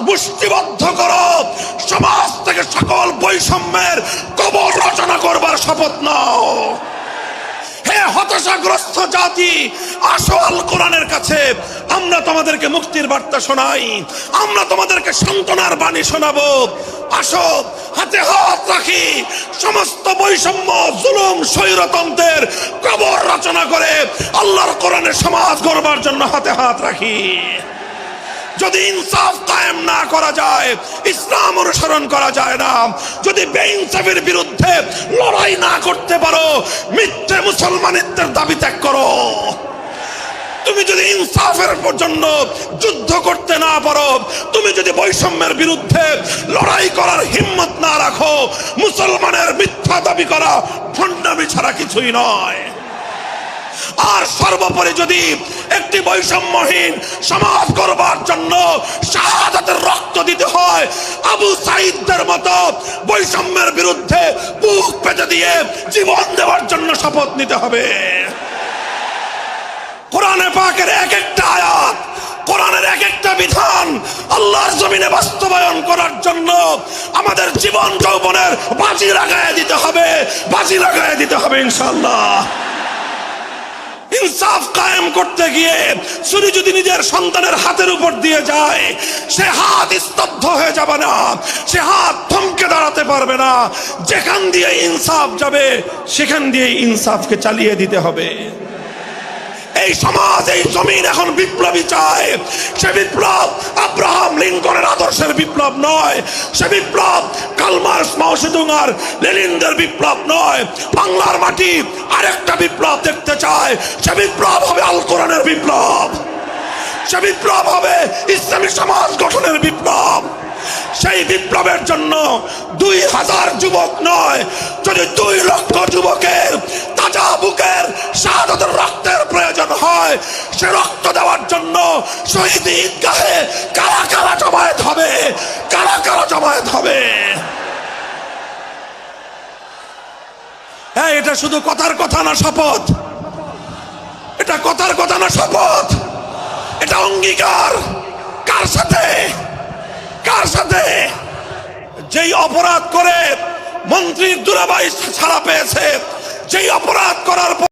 মুষ্টিবদ্ধ করো, সমাজ থেকে সকল বৈষম্যের কবর রচনা করবার শপথ নাও। হে হতাশাগ্রস্ত জাতি, আসো আল কোরআনের কাছে, আমরা তোমাদেরকে মুক্তির বার্তা শোনাই, আমরা তোমাদেরকে সান্ত্বনার বাণী শোনাবো। আসো হাতে হাত রাখি, সমস্ত বৈষম্য, জুলুম, স্বৈরতন্ত্রের কবর রচনা করে আল্লাহর কোরআনের সমাজ গড়বার জন্য হাতে হাত রাখি। যদি ইনসাফ কায়েম না করা যায়, ইসলাম অনুসরণ করা যায় না, যদি বেইনসাফের বিরুদ্ধে লড়াই না করতে পারো, মিথ্যে মুসলমানিত্বের দাবি ত্যাগ করো। তুমি যদি ইনসাফের জন্য যুদ্ধ করতে না পারো, তুমি যদি বৈষম্যের বিরুদ্ধে লড়াই করার হিম্মত না রাখো, মুসলমানের মিথ্যা দাবি করা ভণ্ডামি ছাড়া কিছুই নয়। আর সর্বোপরি যদি একটি বৈষম্যহীন সমাজ গড়বার জন্য শাহাদাতের রক্ত দিতে হয়, আবু সাঈদদের মতো বৈষম্যের বিরুদ্ধে বুক পেতে দিয়ে জীবন দেওয়ার জন্য শপথ নিতে হবে। কোরআনে পাকের এক একটা আয়াত, কোরআনের এক একটা বিধান আল্লাহর জমিনে বাস্তবায়ন করার জন্য আমাদের জীবন যৌবনের বাজি লাগায় দিতে হবে, বাজি লাগায় দিতে হবে ইনশাআল্লাহ। ইনসাফ কায়েম করতে গিয়ে ছুরি যদি নিজের সন্তানের হাতের উপর দিয়ে যায়, সে হাত স্তব্ধ হয়ে যাবে না, সে হাত থমকে দাঁড়াতে পারবে না। যেখান দিয়ে ইনসাফ যাবে সেখান দিয়ে ইনসাফকে চালিয়ে দিতে হবে। এই সমাজ, এই জমিন এখন বিপ্লবী চায়। সে বিপ্লব আব্রাহাম লিঙ্কনের আদর্শের বিপ্লব নয়, সে বিপ্লব কার্ল মার্কস, মাও সেতুং আর লেনিনদের বিপ্লব নয়। বাংলার মাটি আরেকটা বিপ্লব দেখতে চায়, সে বিপ্লব হবে আল কোরআনের বিপ্লব, সে বিপ্লব হবে ইসলামী সমাজ গঠনের বিপ্লব। সেই বিপ্লবের জন্য 2000 যুবক নয়, যদি 2 লক্ষ যুবকের তাজা বুকের শাহাদাতের রক্তের প্রয়োজন হয়, সে রক্ত দেওয়ার জন্য শহীদ ঈদগাহে কারা কারা জমায়েত হবে, কারা কারা জমায়েত হবে। হ্যাঁ, এটা শুধু কথার কথা না, শপথ। এটা কথার কথা না, শপথ। এটা অঙ্গীকার। কার সাথে? কার সাথে? যেই অপরাধ করে মন্ত্রীর দুলাভাই ছাড়া পেয়েছে, যেই অপরাধ করার